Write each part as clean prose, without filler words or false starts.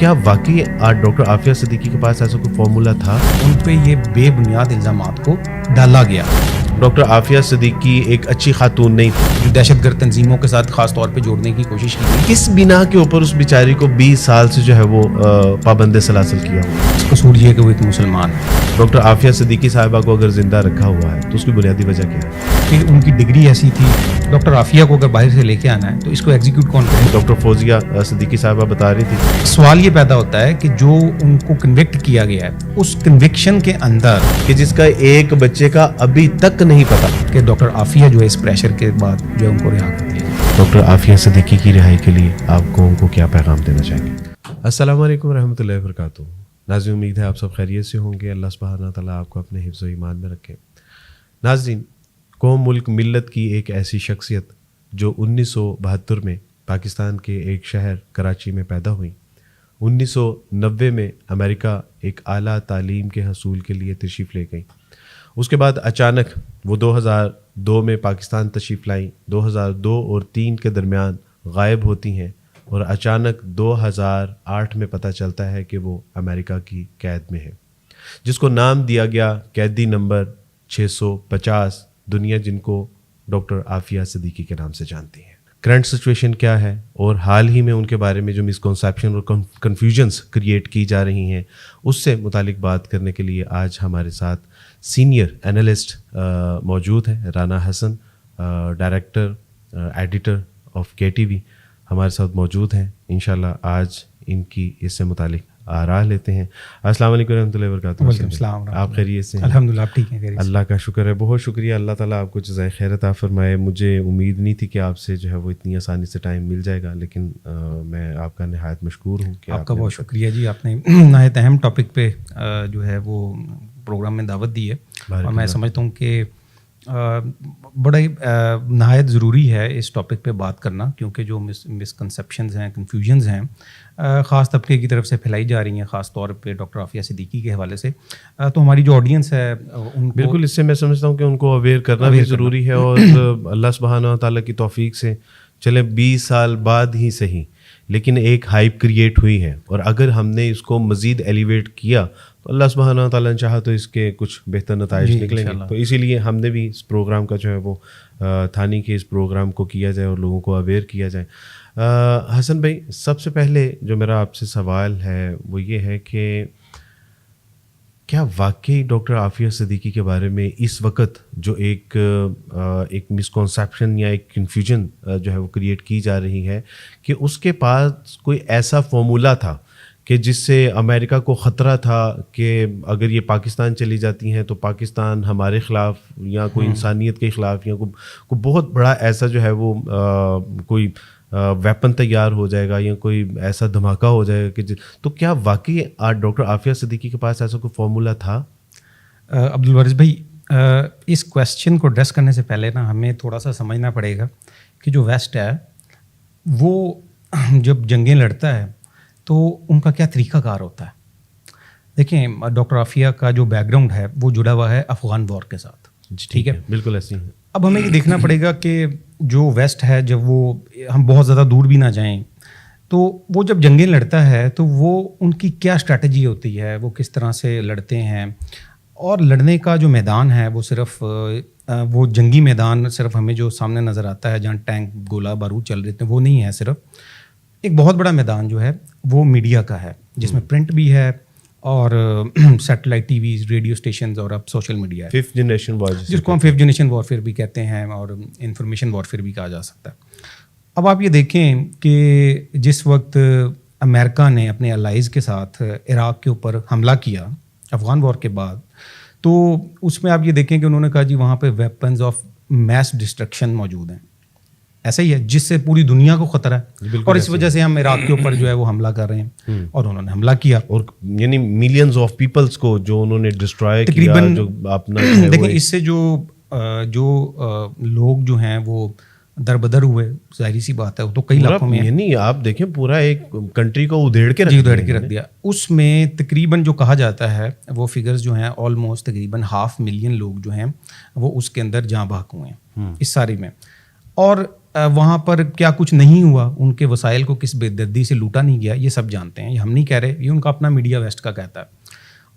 کیا واقعی ڈاکٹر عافیہ صدیقی کے پاس ایسا کوئی فارمولا تھا؟ ان پہ یہ بے بنیاد الزامات کو ڈالا گیا. ڈاکٹر عافیہ صدیقی ایک اچھی خاتون نہیں تھی. دہشت گرد تنظیموں کے ساتھ خاص طور پہ جوڑنے کی کوشش کی. کس بنا کے اوپر اس بیچاری کو 20 سال سے جو ہے وہ پابند سلاسل کیا ہوا؟ اس قصور یہ کہ وہ ایک مسلمان ہے. ڈاکٹر عافیہ صدیقی صاحبہ کو اگر زندہ رکھا ہوا ہے تو اس کی بنیادی وجہ کیا ہے؟ کہ ان کی ڈگری ایسی تھی. ڈاکٹر عافیہ کو اگر باہر سے لے کے آنا ہے تو اس کو ایگزیکیوٹ کون کرے؟ ڈاکٹر فوزیہ صدیقی صاحبہ بتا رہی تھی. سوال یہ پیدا ہوتا ہے کہ جو ان کو کنوکٹ کیا گیا ہے اس کنوکشن کے اندر کہ جس کا ایک بچے کا ابھی تک نہیں پتا کہ ڈاکٹر عافیہ جو ہے اس پریشر کے بعد جو ہے ان کو رہا کر دیا. ڈاکٹر عافیہ صدیقی کی رہائی کے لیے آپ کو ان کو کیا پیغام دینا چاہیں گے؟ السلام علیکم ورحمۃ اللہ وبرکاتہ. ناظرین امید ہے آپ سب خیریت سے ہوں گے. اللہ سبحانہ تعالیٰ آپ کو اپنے حفظ و ایمان میں رکھے. ناظرین، قوم ملک ملت کی ایک ایسی شخصیت جو 1972 میں پاکستان کے ایک شہر کراچی میں پیدا ہوئی، 1990 میں امریکہ ایک اعلیٰ تعلیم کے حصول کے لیے تشریف لے گئی. اس کے بعد اچانک وہ 2002 میں پاکستان تشریف لائیں. 2002 اور 2003 کے درمیان غائب ہوتی ہیں اور اچانک 2008 میں پتہ چلتا ہے کہ وہ امریکہ کی قید میں ہے، جس کو نام دیا گیا قیدی نمبر 650. دنیا جن کو ڈاکٹر عافیہ صدیقی کے نام سے جانتی ہے. کرنٹ سچویشن کیا ہے اور حال ہی میں ان کے بارے میں جو مسکنسیپشن اور کنفیوژنس کریٹ کی جا رہی ہیں اس سے متعلق بات کرنے کے لیے آج ہمارے ساتھ سینئر اینالسٹ موجود ہیں. رانا حسن، ڈائریکٹر ایڈیٹر آف KTV ہمارے ساتھ موجود ہیں. انشاءاللہ آج ان کی اس سے متعلق آراء لیتے ہیں. السلام علیکم ورحمۃ اللہ وبرکاتہ. وعلیکم السلام. آپ خیریت سے ہیں؟ الحمدللہ آپ ٹھیک ہیں؟ اللہ کا شکر ہے، بہت شکریہ. اللہ تعالیٰ آپ کو جزائے خیر عطا فرمائے. مجھے امید نہیں تھی کہ آپ سے جو ہے وہ اتنی آسانی سے ٹائم مل جائے گا، لیکن میں آپ کا نہایت مشکور ہوں کہ آپ کا بہت شکریہ جی. آپ نے نہایت اہم ٹاپک پہ جو ہے وہ پروگرام میں دعوت دی ہے اور میں سمجھتا ہوں کہ بڑا ہی نہایت ضروری ہے اس ٹاپک پہ بات کرنا، کیونکہ جو مسکنسیپشنز ہیں، کنفیوژنز ہیں خاص طبقے کی طرف سے پھیلائی جا رہی ہیں، خاص طور پہ ڈاکٹر عافیہ صدیقی کے حوالے سے. تو ہماری جو آڈینس ہے ان کو بالکل اس سے میں سمجھتا ہوں کہ ان کو اویئر کرنا بھی ضروری ہے. اور اللہ سبحانہ تعالیٰ کی توفیق سے چلے 20 سال بعد ہی صحیح، لیکن ایک ہائپ کریٹ ہوئی ہے، اور اگر ہم نے اس کو مزید ایلیویٹ کیا تو اللہ سبحانہ تعالیٰ نے چاہا تو اس کے کچھ بہتر نتائج نکلیں گے. تو اسی لیے ہم نے بھی اس پروگرام کا جو ہے وہ تھانی کہ اس پروگرام کو کیا جائے اور لوگوں کو اویئر کیا جائے. حسن بھائی، سب سے پہلے جو میرا آپ سے سوال ہے وہ یہ ہے کہ کیا واقعی ڈاکٹر عافیہ صدیقی کے بارے میں اس وقت جو ایک مسکنسیپشن یا ایک کنفیوژن جو ہے وہ کریٹ کی جا رہی ہے کہ اس کے پاس کوئی ایسا فارمولا تھا کہ جس سے امریکہ کو خطرہ تھا کہ اگر یہ پاکستان چلی جاتی ہیں تو پاکستان ہمارے خلاف یا کوئی انسانیت کے خلاف یا کوئی بہت بڑا ایسا جو ہے وہ کوئی ویپن تیار ہو جائے گا یا کوئی ایسا دھماکہ ہو جائے گا کہ تو کیا واقعی ڈاکٹر عافیہ صدیقی کے پاس ایسا کوئی فارمولا تھا؟ عبدالوارث بھائی، اس کویسچن کو ایڈریس کرنے سے پہلے نا ہمیں تھوڑا سا سمجھنا پڑے گا کہ جو ویسٹ ہے وہ جب جنگیں لڑتا ہے تو ان کا کیا طریقہ کار ہوتا ہے. دیکھیں، ڈاکٹر عافیہ کا جو بیک گراؤنڈ ہے وہ جڑا ہوا ہے افغان وار کے ساتھ. ٹھیک ہے، بالکل ایسی ہے. اب ہمیں یہ دیکھنا پڑے گا کہ جو ویسٹ ہے، جب وہ ہم بہت زیادہ دور بھی نہ جائیں تو وہ جب جنگیں لڑتا ہے تو وہ ان کی کیا اسٹریٹجی ہوتی ہے، وہ کس طرح سے لڑتے ہیں، اور لڑنے کا جو میدان ہے وہ صرف وہ جنگی میدان صرف ہمیں جو سامنے نظر آتا ہے جہاں ٹینک گولہ بارود چل رہے تھے وہ نہیں ہے. صرف ایک بہت بڑا میدان جو ہے وہ میڈیا کا ہے، جس میں پرنٹ بھی ہے اور satellite T Vs, radio stations اور اب سوشل میڈیا ہے، 5th جنریشن وار جس کو ہم 5th جنریشن وارفیئر بھی کہتے ہیں اور انفارمیشن وارفیئر بھی کہا جا سکتا ہے. اب آپ یہ دیکھیں کہ جس وقت امریکہ نے اپنے الائز کے ساتھ عراق کے اوپر حملہ کیا افغان وار کے بعد، تو اس میں آپ یہ دیکھیں کہ انہوں نے کہا جی وہاں پہ ویپنز آف میس ڈسٹرکشن موجود ہیں. ایسا ہی ہے جس سے پوری دنیا کو خطرہ ہے، اور اس وجہ سے ہم عراق کے اوپر جو ہے وہ حملہ کر رہے ہیں، اور انہوں نے حملہ کیا اور یعنی ملینز آف پیپلز کو جو انہوں نے ڈسٹرائے کیا. تقریباً جو اپنا دیکھیں اس سے جو لوگ جو ہیں وہ در بدر ہوئے، ظاہری سی بات ہے، وہ تو کئی لاکھوں میں، یعنی آپ دیکھیں پورا ایک کنٹری کو ادھیڑ کے رکھ دیا. اس میں تقریباً جو کہا جاتا ہے وہ فگرز جو ہیں آلموسٹ تقریباً 500,000 لوگ جو ہیں وہ اس کے اندر جاں بحق ہوئے ہیں اس سارے میں. اور وہاں پر کیا کچھ نہیں ہوا, ان کے وسائل کو کس بے دردی سے لوٹا نہیں گیا, یہ سب جانتے ہیں, یہ ہم نہیں کہہ رہے, یہ ان کا اپنا میڈیا ویسٹ کا کہتا ہے.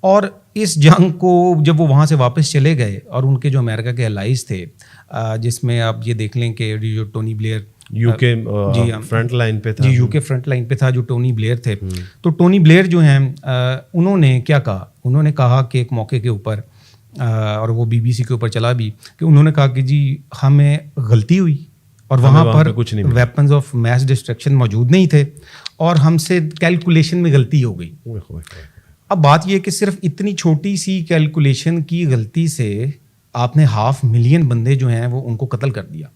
اور اس جنگ کو جب وہ وہاں سے واپس چلے گئے اور ان کے جو امریکہ کے الائز تھے, جس میں آپ یہ دیکھ لیں کہ جو ٹونی بلیئر یو کے فرنٹ لائن پہ تھا, جی یو کے فرنٹ لائن پہ تھا جو ٹونی بلیئر تھے, تو ٹونی بلیئر جو ہیں انہوں نے کیا کہا, انہوں نے کہا کہ ایک موقع کے اوپر, اور وہ بی بی سی کے اوپر چلا بھی, کہ انہوں نے کہا کہ جی ہمیں غلطی ہوئی اور وہاں پر ویپنز آف میس ڈسٹرکشن موجود نہیں تھے اور ہم سے کیلکولیشن میں غلطی ہو گئی. اب بات یہ کہ صرف اتنی چھوٹی سی کیلکولیشن کی غلطی سے آپ نے 500,000 بندے جو ہیں وہ ان کو قتل کر دیا,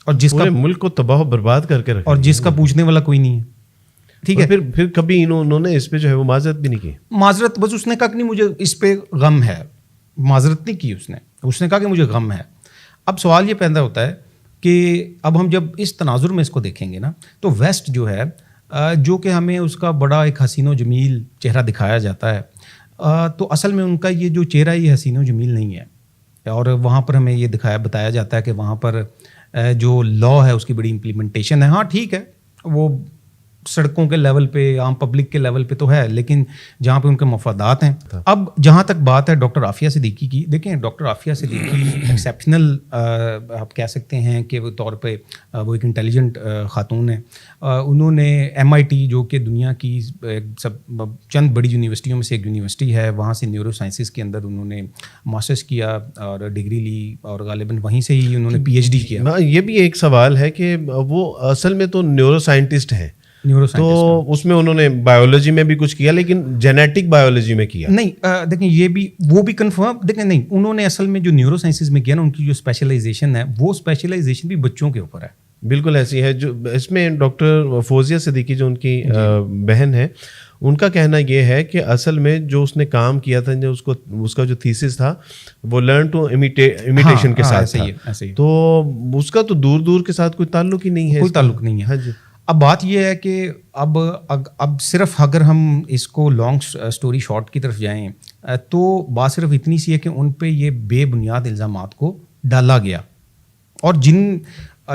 اور جس کا ملک کو تباہ و برباد کر کے رکھا, اور جس کا پوچھنے والا کوئی نہیں ہے. ٹھیک ہے, پھر کبھی انہوں نے اس پہ جو ہے وہ معذرت بھی نہیں کی. معذرت بس اس نے کہا کہ نہیں مجھے اس پہ غم ہے, معذرت نہیں کی اس نے کہا کہ مجھے غم ہے. اب سوال یہ پیدا ہوتا ہے کہ اب ہم جب اس تناظر میں اس کو دیکھیں گے نا, تو ویسٹ جو ہے جو کہ ہمیں اس کا بڑا ایک حسین و جمیل چہرہ دکھایا جاتا ہے, تو اصل میں ان کا یہ جو چہرہ یہ حسین و جمیل نہیں ہے. اور وہاں پر ہمیں یہ بتایا جاتا ہے کہ وہاں پر جو لا ہے اس کی بڑی امپلیمنٹیشن ہے. ہاں ٹھیک ہے, وہ سڑکوں کے لیول پہ, عام پبلک کے لیول پہ تو ہے, لیکن جہاں پہ ان کے مفادات ہیں. اب جہاں تک بات ہے ڈاکٹر عافیہ صدیقی کی, دیکھیں ڈاکٹر عافیہ صدیقی ایکسیپشنل آپ کہہ سکتے ہیں کہ وہ طور پہ وہ ایک انٹیلیجنٹ خاتون ہیں. انہوں نے MIT جو کہ دنیا کی سب چند بڑی یونیورسٹیوں میں سے ایک یونیورسٹی ہے, وہاں سے نیورو سائنسز کے اندر انہوں نے ماسٹرز کیا اور ڈگری لی, اور غالباً وہیں سے ہی انہوں نے PhD کیا. یہ بھی ایک سوال ہے کہ وہ اصل میں تو نیورو سائنٹسٹ ہیں, تو اس میں انہوں نے بایولوجی میں بھی کچھ کیا, لیکن جینیٹک بایولوجی میں کیا نہیں. دیکھیں یہ بھی وہ بھی کنفرم, دیکھیں نہیں, انہوں نے اصل میں جو نیورو سائنسز میں کیا نا, ان کی جو اسپیشلائزیشن ہے وہ اسپیشلائزیشن بھی بچوں کے اوپر ہے. بالکل ایسی ہے. جو اس میں ڈاکٹر فوزیہ صدیقی جو ان کی بہن ہے, ان کا کہنا یہ ہے کہ اصل میں جو اس نے کام کیا تھا, جو اس کا جو تھیسس تھا وہ لرن ٹو امیٹیشن کے ساتھ تھا, تو اس کا تو دور دور کے ساتھ کوئی تعلق ہی نہیں ہے, کوئی تعلق نہیں ہے. ہاں جی. اب بات یہ ہے کہ اب صرف اگر ہم اس کو لانگ سٹوری شارٹ کی طرف جائیں تو بات صرف اتنی سی ہے کہ ان پہ یہ بے بنیاد الزامات کو ڈالا گیا, اور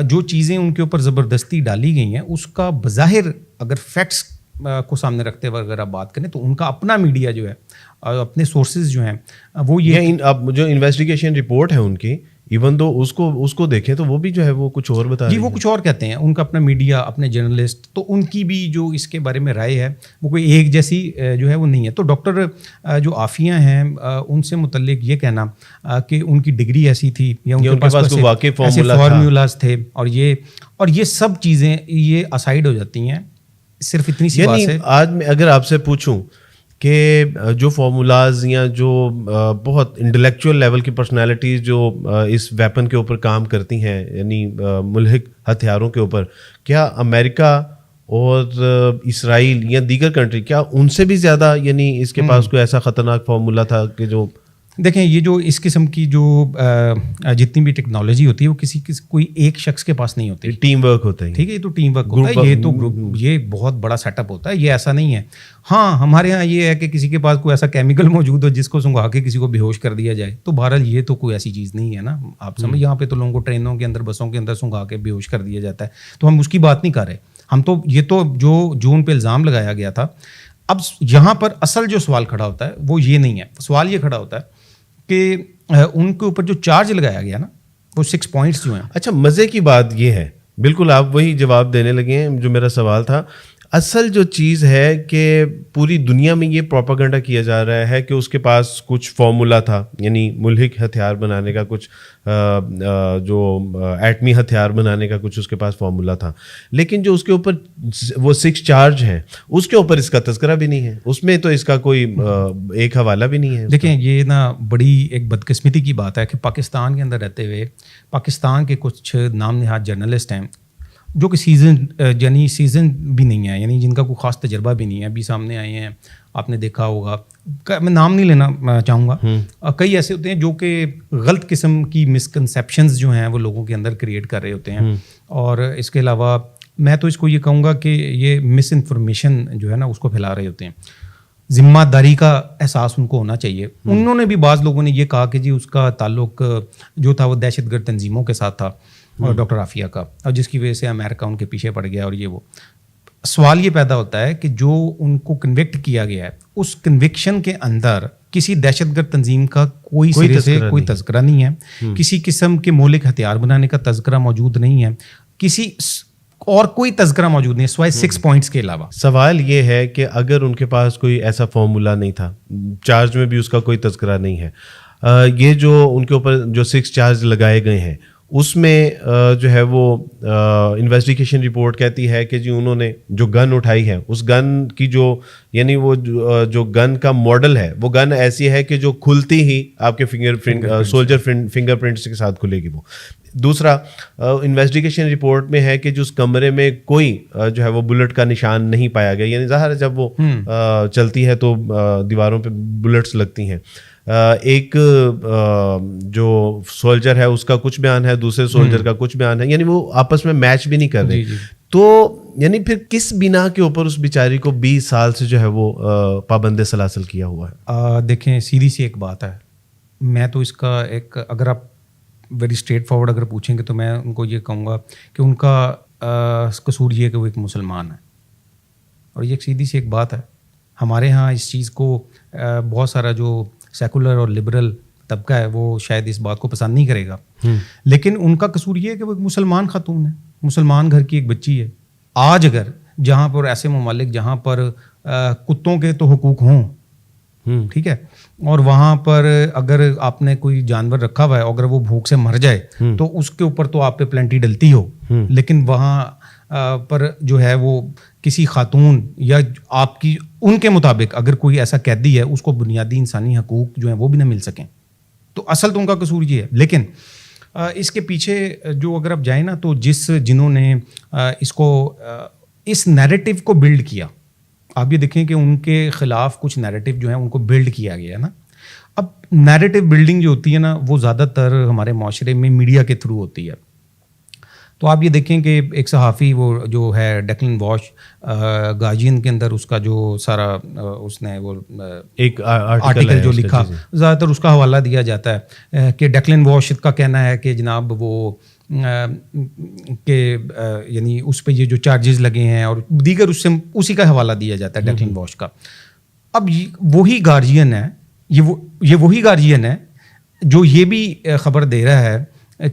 جو چیزیں ان کے اوپر زبردستی ڈالی گئی ہیں اس کا بظاہر اگر فیکٹس کو سامنے رکھتے ہوئے اگر آپ بات کریں تو ان کا اپنا میڈیا جو ہے, اپنے سورسز جو ہیں وہ یہ اب جو انویسٹیگیشن رپورٹ ہے ان کی, ایون دو اس کو دیکھیں تو وہ بھی جو ہے وہ کچھ اور بتا جی, وہ کچھ اور کہتے ہیں. ان کا اپنا میڈیا, اپنے جرنلسٹ, تو ان کی بھی جو اس کے بارے میں رائے ہے وہ کوئی ایک جیسی جو ہے وہ نہیں ہے. تو ڈاکٹر جو عافیہ ہیں ان سے متعلق یہ کہنا کہ ان کی ڈگری ایسی تھی یا ان کے پاس ایسے فارمولاز تھے, اور یہ سب چیزیں یہ اسائڈ ہو جاتی ہیں. صرف اتنی سی بات ہے. آج میں اگر آپ سے پوچھوں کہ جو فارمولاز یا جو بہت انٹلیکچوئل لیول کی پرسنالٹیز جو اس ویپن کے اوپر کام کرتی ہیں, یعنی ملحق ہتھیاروں کے اوپر, کیا امریکہ اور اسرائیل یا دیگر کنٹری, کیا ان سے بھی زیادہ یعنی اس کے پاس کوئی ایسا خطرناک فارمولا تھا کہ جو دیکھیں یہ جو اس قسم کی جو جتنی بھی ٹیکنالوجی ہوتی ہے وہ کوئی ایک شخص کے پاس نہیں ہوتی, ٹیم ورک ہوتا ہے. ٹھیک ہے, یہ تو ٹیم ورک ہوتا ہے, یہ تو یہ بہت بڑا سیٹ اپ ہوتا ہے, یہ ایسا نہیں ہے. ہاں ہمارے ہاں یہ ہے کہ کسی کے پاس کوئی ایسا کیمیکل موجود ہو جس کو سنگھا کے کسی کو بے ہوش کر دیا جائے, تو بہرحال یہ تو کوئی ایسی چیز نہیں ہے نا. آپ سمجھ, یہاں پہ تو لوگوں کو ٹرینوں کے اندر, بسوں کے اندر سنگھا کے بے ہوش کر دیا جاتا ہے, تو ہم اس کی بات نہیں کر رہے. ہم تو یہ تو جو ان پہ الزام لگایا گیا تھا. اب یہاں پر اصل جو سوال کھڑا ہوتا ہے وہ یہ نہیں ہے. سوال یہ کھڑا ہوتا ہے کہ ان کے اوپر جو چارج لگایا گیا نا وہ 6 پوائنٹس جو ہیں. اچھا, مزے کی بات یہ ہے, بالکل آپ وہی جواب دینے لگے ہیں جو میرا سوال تھا. اصل جو چیز ہے کہ پوری دنیا میں یہ پروپیگنڈا کیا جا رہا ہے کہ اس کے پاس کچھ فارمولا تھا, یعنی ملحق ہتھیار بنانے کا, کچھ جو ایٹمی ہتھیار بنانے کا کچھ اس کے پاس فارمولا تھا, لیکن جو اس کے اوپر وہ 6 چارج ہیں اس کے اوپر اس کا تذکرہ بھی نہیں ہے, اس میں تو اس کا کوئی ایک حوالہ بھی نہیں ہے. دیکھیں یہ نا بڑی ایک بدقسمتی کی بات ہے کہ پاکستان کے اندر رہتے ہوئے پاکستان کے کچھ نام نہاد جرنلسٹ ہیں جو کہ سیزن بھی نہیں ہے, یعنی جن کا کوئی خاص تجربہ بھی نہیں ہے, ابھی سامنے آئے ہیں. آپ نے دیکھا ہوگا, میں نام نہیں لینا چاہوں گا, کئی ایسے ہوتے ہیں جو کہ غلط قسم کی مسکنسیپشنز جو ہیں وہ لوگوں کے اندر کریٹ کر رہے ہوتے ہیں. اور اس کے علاوہ میں تو اس کو یہ کہوں گا کہ یہ مس انفارمیشن جو ہے نا اس کو پھیلا رہے ہوتے ہیں. ذمہ داری کا احساس ان کو ہونا چاہیے. انہوں نے بھی, بعض لوگوں نے یہ کہا کہ جی اس کا تعلق جو تھا وہ دہشت گرد تنظیموں کے ساتھ تھا. اور ڈاکٹر عافیہ کا, اور جس کی وجہ سے امریکہ ان کے پیچھے پڑ گیا. اور یہ وہ سوال یہ پیدا ہوتا ہے کہ جو ان کو کنوکٹ کیا گیا ہے اس کنوکشن کے اندر کسی دہشت گرد تنظیم کا کوئی سرے سے کوئی تذکرہ نہیں ہے, کسی قسم کے مہلک ہتھیار بنانے کا تذکرہ موجود نہیں ہے, کسی اور کوئی تذکرہ موجود نہیں سوائے 6 پوائنٹس کے علاوہ. سوال یہ ہے کہ اگر ان کے پاس کوئی ایسا فارمولا نہیں تھا, چارج میں بھی اس کا کوئی تذکرہ نہیں ہے, یہ جو ان کے اوپر جو 6 چارج لگائے گئے ہیں اس میں جو ہے وہ انویسٹیگیشن رپورٹ کہتی ہے کہ جی انہوں نے جو گن اٹھائی ہے اس گن کی جو یعنی وہ جو گن کا ماڈل ہے وہ گن ایسی ہے کہ جو کھلتی ہی آپ کے سولجر فنگر پرنٹس کے ساتھ کھلے گی. وہ دوسرا انویسٹیگیشن رپورٹ میں ہے کہ جو اس کمرے میں کوئی جو ہے وہ بلٹ کا نشان نہیں پایا گیا, یعنی ظاہر ہے جب وہ چلتی ہے تو دیواروں پہ بلٹس لگتی ہیں. ایک جو سولجر ہے اس کا کچھ بیان ہے, دوسرے سولجر کا کچھ بیان ہے, یعنی وہ آپس میں میچ بھی نہیں کر رہے. تو یعنی پھر کس بنا کے اوپر اس بیچاری کو 20 سال سے جو ہے وہ پابند سلاسل کیا ہوا ہے؟ دیکھیں سیدھی سی ایک بات ہے, میں تو اس کا ایک اگر آپ ویری اسٹریٹ فارورڈ اگر پوچھیں گے تو میں ان کو یہ کہوں گا کہ ان کا قصور یہ ہے کہ وہ ایک مسلمان ہے. اور یہ ایک سیدھی سی ایک بات ہے, ہمارے ہاں اس چیز کو بہت سارا جو سیکولر اور لبرل طبقہ ہے وہ شاید اس بات کو پسند نہیں کرے گا, لیکن ان کا قصور یہ ہے کہ وہ ایک مسلمان خاتون ہے, مسلمان گھر کی ایک بچی ہے. آج اگر جہاں پر ایسے ممالک جہاں پر کتوں کے تو حقوق ہوں, ٹھیک ہے, اور وہاں پر اگر آپ نے کوئی جانور رکھا ہوا ہے اگر وہ بھوک سے مر جائے تو اس کے اوپر تو آپ پہ پلنٹی ڈلتی ہو, لیکن وہاں پر جو ہے وہ کسی خاتون یا آپ کی ان کے مطابق اگر کوئی ایسا قیدی ہے اس کو بنیادی انسانی حقوق جو ہیں وہ بھی نہ مل سکیں, تو اصل تو ان کا قصور یہ ہے. لیکن اس کے پیچھے جو اگر آپ جائیں نا تو جنہوں نے اس کو اس نیریٹو کو بلڈ کیا, آپ یہ دیکھیں کہ ان کے خلاف کچھ نیریٹو جو ہیں ان کو بلڈ کیا گیا ہے نا. اب نیریٹو بلڈنگ جو ہوتی ہے نا وہ زیادہ تر ہمارے معاشرے میں میڈیا کے تھرو ہوتی ہے. تو آپ یہ دیکھیں کہ ایک صحافی وہ جو ہے ڈیکلن واش گارجین کے اندر اس کا جو سارا اس نے وہ ایک آرٹیکل جو لکھا زیادہ تر اس کا حوالہ دیا جاتا ہے کہ ڈیکلن واش کا کہنا ہے کہ جناب وہ کہ یعنی اس پہ یہ جو چارجز لگے ہیں اور دیگر اس سے اسی کا حوالہ دیا جاتا ہے ڈیکلن واش کا. اب وہی گارجین ہے, یہ وہی گارجین ہے جو یہ بھی خبر دے رہا ہے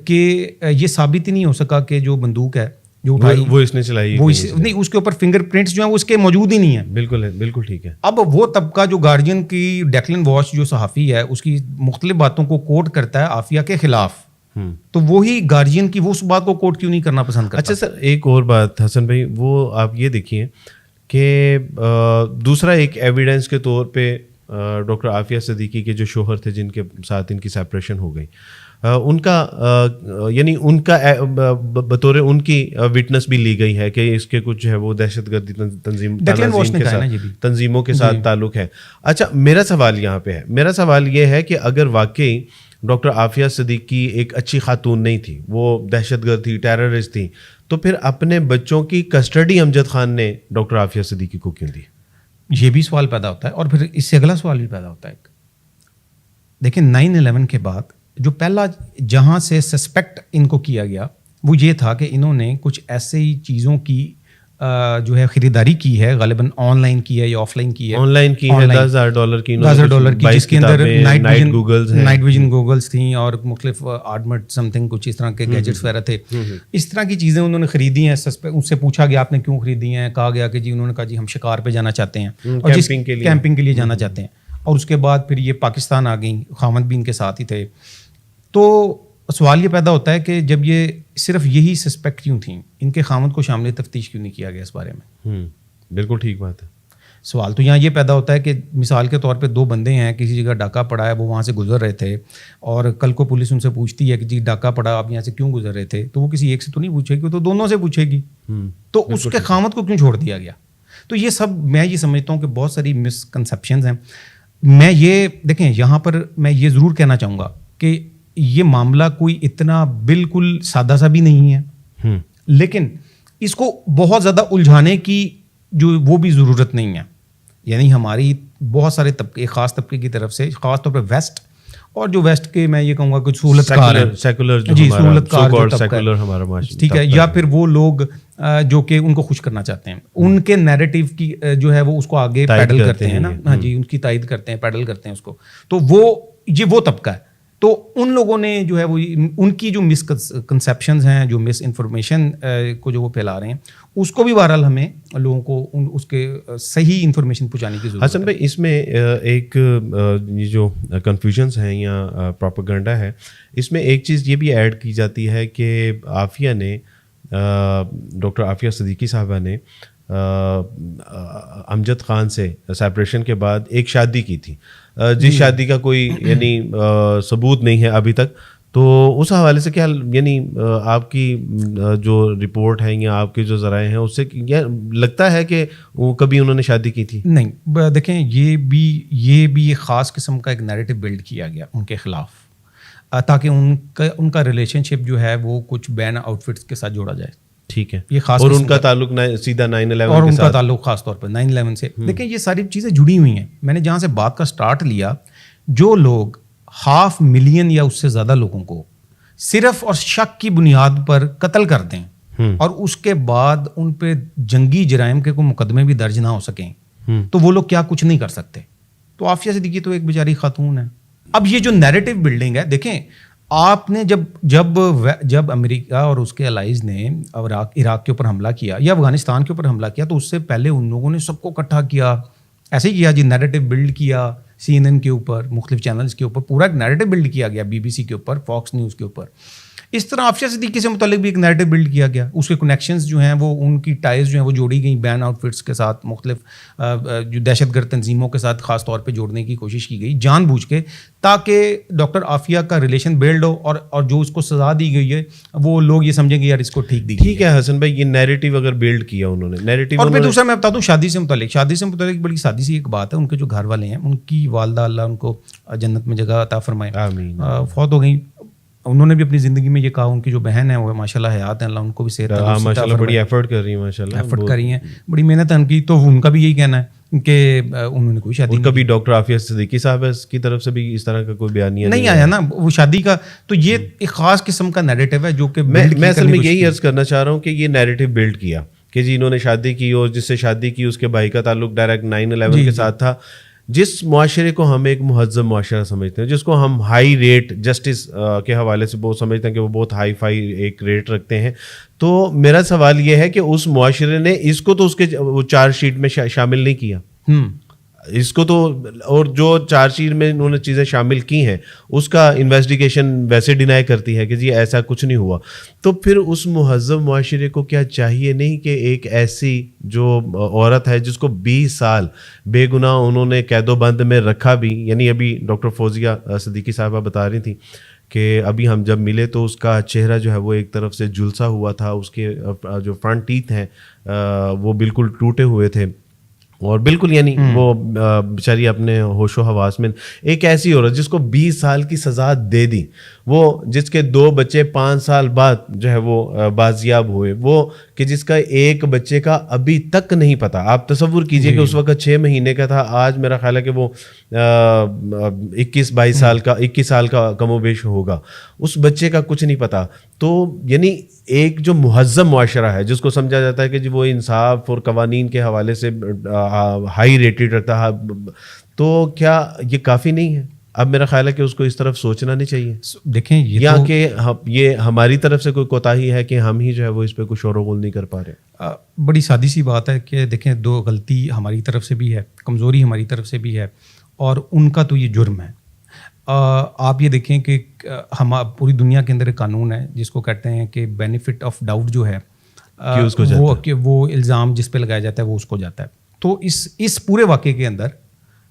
کہ یہ ثابت ہی نہیں ہو سکا کہ جو بندوق ہے جو اٹھائی وہ اس نے چلائی, وہ نہیں, اس کے اوپر فنگر پرنٹس جو ہیں وہ اس کے موجود ہی نہیں ہیں. بالکل ہے, بالکل ٹھیک ہے. اب وہ طبقہ جو گارجین کی ڈیکلن واش جو صحافی ہے اس کی مختلف باتوں کو کوٹ کرتا ہے عافیہ کے خلاف, تو وہی گارجین کی وہ اس بات کو کوٹ کیوں نہیں کرنا پسند کرتا؟ اچھا سر, ایک اور بات حسن بھائی, وہ آپ یہ دیکھیے کہ دوسرا ایک ایویڈنس کے طور پہ ڈاکٹر عافیہ صدیقی کے جو شوہر تھے جن کے ساتھ ان کی سیپریشن ہو گئی, ان کا یعنی ان کا بطور ان کی وٹنس بھی لی گئی ہے کہ اس کے کچھ جو ہے وہ دہشت گردی تنظیموں کے ساتھ تعلق ہے. اچھا, میرا سوال یہاں پہ ہے, میرا سوال یہ ہے کہ اگر واقعی ڈاکٹر عافیہ صدیقی ایک اچھی خاتون نہیں تھی, وہ دہشت گرد تھی, ٹیررسٹ تھی, تو پھر اپنے بچوں کی کسٹڈی امجد خان نے ڈاکٹر عافیہ صدیقی کو کیوں دی؟ یہ بھی سوال پیدا ہوتا ہے. اور پھر اس سے اگلا سوال بھی پیدا ہوتا ہے, دیکھیں 9/11 کے بعد جو پہلا جہاں سے سسپیکٹ ان کو کیا گیا وہ یہ تھا کہ انہوں نے کچھ ایسے ہی چیزوں کی جو ہے خریداری کی ہے, غالباً آن لائن کی ہے یا آف لائن کی ہے. آن لائن کی ہے $10,000 کی, جس کے اندر نائٹ ویژن گوگلز تھیں اور مختلف آرمرڈ سم تھنگ کچھ اس طرح کے گیجٹس وغیرہ تھے. اس طرح کی چیزیں انہوں نے خریدی ہیں. اس سے پوچھا گیا آپ نے کیوں خریدی ہیں, کہا گیا کہ جی انہوں نے کہا جی ہم شکار پہ جانا چاہتے ہیں اور کیمپنگ کے لیے جانا چاہتے ہیں. اور اس کے بعد پھر یہ پاکستان آ گئیں, خامد بھی ان کے ساتھ ہی تھے. تو سوال یہ پیدا ہوتا ہے کہ جب یہ صرف یہی سسپیکٹ کیوں تھیں, ان کے خامد کو شامل تفتیش کیوں نہیں کیا گیا اس بارے میں؟ بالکل ٹھیک بات ہے. سوال تو یہاں یہ پیدا ہوتا ہے کہ مثال کے طور پہ 2 بندے ہیں, کسی جگہ ڈاکہ پڑا ہے, وہ وہاں سے گزر رہے تھے, اور کل کو پولیس ان سے پوچھتی ہے کہ جی ڈاکہ پڑا, آپ یہاں سے کیوں گزر رہے تھے, تو وہ کسی ایک سے تو نہیں پوچھے گی, وہ تو دونوں سے پوچھے گی. تو اس کے خامد کو کیوں چھوڑ دیا گیا؟ تو یہ سب میں یہ سمجھتا ہوں کہ بہت ساری مسکنسیپشنز ہیں. میں یہ دیکھیں یہاں پر میں یہ ضرور کہنا چاہوں گا کہ یہ معاملہ کوئی اتنا بالکل سادہ سا بھی نہیں ہے, لیکن اس کو بہت زیادہ الجھانے کی جو وہ بھی ضرورت نہیں ہے. یعنی ہماری بہت سارے طبقے, خاص طبقے کی طرف سے, خاص طور پہ ویسٹ اور جو ویسٹ کے میں یہ کہوں گا کچھ سہولت کار ہیں، سیکولر جی سہولت کار جو طبقہ سیکولر ہمارا معاشرہ، ٹھیک ہے، یا پھر وہ لوگ جو کہ ان کو خوش کرنا چاہتے ہیں، ان کے نیریٹو کی جو ہے وہ اس کو آگے پیڈل کرتے ہیں نا، ہاں جی ان کی تائید کرتے ہیں، پیڈل کرتے ہیں اس کو، تو وہ طبقہ ہے. تو ان لوگوں نے جو ہے وہ ان کی جو مس کنسیپشنز ہیں، جو مس انفارمیشن کو جو وہ پھیلا رہے ہیں، اس کو بھی بہرحال ہمیں لوگوں کو اس کے صحیح انفارمیشن پہنچانے کی ضرورت ہے. حسن بھائی اس میں ایک یہ جو کنفیوژنس ہیں یا پروپیگنڈا ہے، اس میں ایک چیز یہ بھی ایڈ کی جاتی ہے کہ عافیہ نے، ڈاکٹر عافیہ صدیقی صاحبہ نے امجد خان سے سیپریشن کے بعد ایک شادی کی تھی، جس شادی کا کوئی یعنی ثبوت نہیں ہے ابھی تک. تو اس حوالے سے کیا یعنی آپ کی جو رپورٹ ہے یا آپ کے جو ذرائع ہیں اس سے لگتا ہے کہ وہ کبھی انہوں نے شادی کی تھی؟ نہیں، دیکھیں یہ بھی ایک خاص قسم کا ایک نیریٹو بلڈ کیا گیا ان کے خلاف، تاکہ ان کا ریلیشن شپ جو ہے وہ کچھ بین آؤٹ فٹس کے ساتھ جوڑا جائے. ٹھیک ہے، یہ خاص اور ان کا تعلق سیدھا 9/11 اور ان کا تعلق خاص طور پر 9/11 سے. دیکھیں یہ ساری چیزیں جڑی ہوئی ہیں. میں نے جہاں سے بات کا سٹارٹ لیا، جو لوگ 500,000 یا اس سے زیادہ لوگوں کو صرف اور شک کی بنیاد پر قتل کر دیں اور اس کے بعد ان پہ جنگی جرائم کے کوئی مقدمے بھی درج نہ ہو سکیں، تو وہ لوگ کیا کچھ نہیں کر سکتے. تو عافیہ صدیقی تو ایک بیچاری خاتون ہے. اب یہ جو نیریٹو بلڈنگ ہے، دیکھیں آپ نے جب امریکہ اور اس کے الائز نے عراق کے اوپر حملہ کیا یا افغانستان کے اوپر حملہ کیا، تو اس سے پہلے ان لوگوں نے سب کو اکٹھا کیا، ایسے ہی کیا جی، نیریٹو بلڈ کیا CNN کے اوپر، مختلف چینلز کے اوپر پورا ایک نیریٹو بلڈ کیا گیا، BBC کے اوپر، فاکس نیوز کے اوپر. اس طرح عافیہ صدیقی سے متعلق بھی ایک نیریٹو بلڈ کیا گیا. اس کے کنیکشنز جو ہیں وہ ان کی ٹائز جو ہیں وہ جوڑی گئیں بین آؤٹ فٹس کے ساتھ، مختلف جو دہشت گرد تنظیموں کے ساتھ خاص طور پہ جوڑنے کی کوشش کی گئی جان بوجھ کے، تاکہ ڈاکٹر عافیہ کا ریلیشن بلڈ ہو اور جو اس کو سزا دی گئی ہے وہ لوگ یہ سمجھیں گے یار اس کو ٹھیک دی. ٹھیک ہے حسن بھائی، یہ نیریٹو اگر بلڈ کیا انہوں نے نیریٹو. اور پھر دوسرا میں بتا دوں شادی سے متعلق بڑی سادی سی ایک بات ہے. ان کے جو گھر والے ہیں، ان کی والدہ اللہ ان کو جنت میں جگہ عطا فرمائے، آمین، فوت ہو گئی. انہوں نے بھی اپنی زندگی میں یہ کہا، ان کی جو بہن ہے وہ ماشاء اللہ حیات ہیں، اللہ ان کو بھی صحت ماشاءاللہ بڑی ایفرٹ کر رہی ہیں، ماشاءاللہ ایفرٹ کر رہی ہیں، بڑی محنت ان کی. تو ان کا بھی یہی کہنا ہے کہ انہوں نے کوئی شادی کبھی ڈاکٹر عافیہ صدیقی صاحب کی طرف سے بھی اس طرح کا کوئی بیانیہ نہیں آیا نا وہ شادی کا. تو یہ ایک خاص قسم کا نیریٹو ہے جو کہ میں اصل میں یہی عرض کرنا چاہ رہا ہوں کہ یہ نیریٹو بلڈ کیا کہ جی انہوں نے شادی کی، اور جس سے شادی کی اس کے بھائی کا تعلق ڈائریکٹ 9/11 کے ساتھ تھا. جس معاشرے کو ہم ایک مہذب معاشرہ سمجھتے ہیں، جس کو ہم ہائی ریٹ جسٹس کے حوالے سے بہت سمجھتے ہیں کہ وہ بہت ہائی فائی ایک ریٹ رکھتے ہیں، تو میرا سوال یہ ہے کہ اس معاشرے نے اس کو تو اس کے چارج شیٹ میں شامل نہیں کیا. اس کو تو، اور جو چارج شیٹ میں انہوں نے چیزیں شامل کی ہیں اس کا انویسٹیگیشن ویسے ڈینائی کرتی ہے کہ جی ایسا کچھ نہیں ہوا. تو پھر اس مہذب معاشرے کو کیا چاہیے نہیں کہ ایک ایسی جو عورت ہے جس کو 20 سال بے گناہ انہوں نے قید و بند میں رکھا بھی، یعنی ابھی ڈاکٹر فوزیہ صدیقی صاحبہ بتا رہی تھیں کہ ابھی ہم جب ملے تو اس کا چہرہ جو ہے وہ ایک طرف سے جھلسا ہوا تھا، اس کے جو فرنٹ ٹیتھ ہیں وہ بالکل ٹوٹے ہوئے تھے، اور بالکل یعنی وہ بیچاری اپنے ہوش و حواس میں. ایک ایسی عورت جس کو 20 سال کی سزا دے دی، وہ جس کے 2 بچے 5 سال بعد جو ہے وہ بازیاب ہوئے، وہ کہ جس کا ایک بچے کا ابھی تک نہیں پتا. آپ تصور کیجئے کہ اس وقت 6 مہینے کا تھا، آج میرا خیال ہے کہ وہ 21 سال کا کم و بیش ہوگا، اس بچے کا کچھ نہیں پتا. تو یعنی ایک جو مہذب معاشرہ ہے جس کو سمجھا جاتا ہے کہ جی وہ انصاف اور قوانین کے حوالے سے ہائی ریٹڈ رکھتا ہے، تو کیا یہ کافی نہیں ہے؟ اب میرا خیال ہے کہ اس کو اس طرف سوچنا نہیں چاہیے. دیکھیں یا کہ یہ ہماری طرف سے کوئی کوتاہی ہے کہ ہم ہی جو ہے وہ اس پہ کوئی شور و غل نہیں کر پا رہے. بڑی سادی سی بات ہے کہ دیکھیں 2 غلطی ہماری طرف سے بھی ہے، کمزوری ہماری طرف سے بھی ہے، اور ان کا تو یہ جرم ہے. آپ یہ دیکھیں کہ ہم پوری دنیا کے اندر ایک قانون ہے جس کو کہتے ہیں کہ بینیفٹ آف ڈاؤٹ جو ہے وہ الزام جس پہ لگایا جاتا ہے وہ اس کو جاتا ہے. تو اس پورے واقعے کے اندر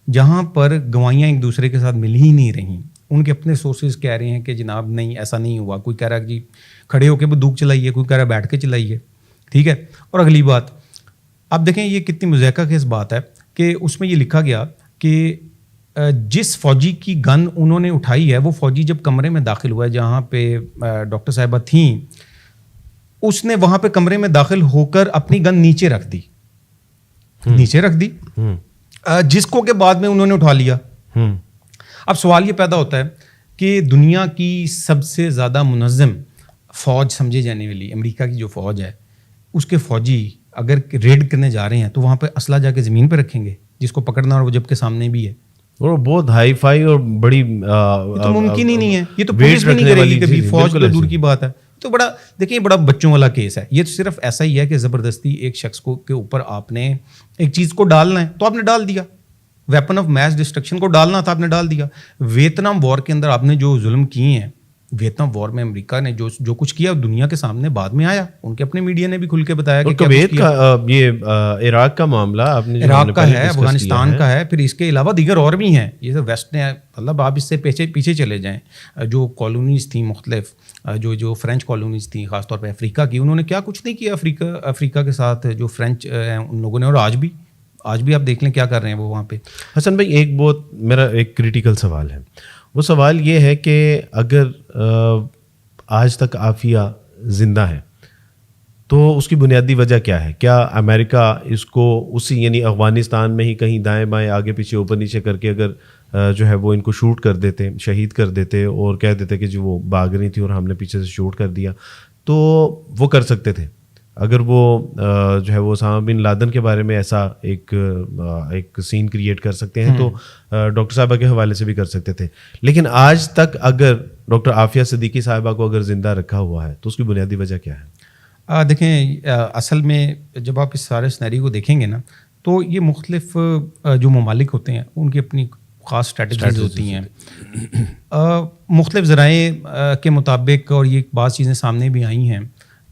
جہاں پر گواہیاں ایک دوسرے کے ساتھ مل ہی نہیں رہی، ان کے اپنے سورسز کہہ رہے ہیں کہ جناب نہیں ایسا نہیں ہوا، کوئی کہہ رہا ہے جی کھڑے ہو کے بندوق چلائیے، کوئی کہہ رہا ہے بیٹھ کے چلائیے، ٹھیک ہے. اور اگلی بات اب دیکھیں یہ کتنی مضحکہ خیز بات ہے کہ اس میں یہ لکھا گیا کہ جس فوجی کی گن انہوں نے اٹھائی ہے، وہ فوجی جب کمرے میں داخل ہوا ہے جہاں پہ ڈاکٹر صاحبہ تھیں، اس نے وہاں پہ کمرے میں داخل ہو کر اپنی گن نیچے رکھ دی جس کو کہ بعد میں انہوں نے اٹھا لیا. اب سوال یہ پیدا ہوتا ہے کہ دنیا کی سب سے زیادہ منظم فوج سمجھے جانے والی امریکہ کی جو فوج ہے، اس کے فوجی اگر ریڈ کرنے جا رہے ہیں تو وہاں پہ اسلحہ جا کے زمین پہ رکھیں گے جس کو پکڑنا، اور وہ جب کے سامنے بھی ہے. اور بہت ہائی فائی اور بڑی یہ تو ممکن ہی نہیں ہے. یہ تو پولیس بھی نہیں کرے گی کبھی، فوج تو دور کی بات ہے. تو بڑا دیکھیں، بڑا بچوں والا کیس ہے. یہ تو صرف ایسا ہی ہے کہ زبردستی ایک شخص کو کے اوپر آپ نے ایک چیز کو ڈالنا ہے تو آپ نے ڈال دیا. ویپن آف میس ڈسٹرکشن کو ڈالنا تھا، آپ نے ڈال دیا. ویتنام وار کے اندر آپ نے جو ظلم کیے ہیں، ویتنام وار میں امریکہ نے جو کچھ کیا دنیا کے سامنے بعد میں آیا. ان کے اپنے میڈیا نے بھی کھل کے بتایا کہ کویت کا یہ عراق کا معاملہ آپ نے عراق کا ہے، افغانستان کا ہے، پھر اس کے علاوہ دیگر اور بھی ہیں. یہ تو ویسٹ نے مطلب آپ اس سے پیچھے چلے جائیں، جو کالونیز تھیں مختلف، جو فرینچ کالونیز تھیں خاص طور پہ افریقہ کی، انہوں نے کیا کچھ نہیں کیا افریقہ کے ساتھ جو فرینچ ہیں ان لوگوں نے. اور آج بھی آپ دیکھ لیں کیا کر رہے ہیں وہ وہاں پہ. حسن بھائی، ایک بہت میرا ایک کریٹیکل سوال ہے. وہ سوال یہ ہے کہ اگر آج تک عافیہ زندہ ہے تو اس کی بنیادی وجہ کیا ہے؟ کیا امریکہ اس کو اسی یعنی افغانستان میں ہی کہیں دائیں بائیں آگے پیچھے اوپر نیچے کر کے اگر جو ہے وہ ان کو شوٹ کر دیتے، شہید کر دیتے اور کہہ دیتے کہ جو وہ بھاگ رہی تھی اور ہم نے پیچھے سے شوٹ کر دیا، تو وہ کر سکتے تھے؟ اگر وہ جو ہے وہ اسامہ بن لادن کے بارے میں ایسا ایک سین کریٹ کر سکتے ہیں تو ڈاکٹر صاحبہ کے حوالے سے بھی کر سکتے تھے. لیکن آج تک اگر ڈاکٹر عافیہ صدیقی صاحبہ کو اگر زندہ رکھا ہوا ہے تو اس کی بنیادی وجہ کیا ہے؟ دیکھیں، اصل میں جب آپ اس سارے سنیریو کو دیکھیں گے نا تو یہ مختلف جو ممالک ہوتے ہیں ان کی اپنی خاص اسٹریٹجیز ہوتی ہیں. مختلف ذرائع کے مطابق، اور یہ بعض چیزیں سامنے بھی آئی ہیں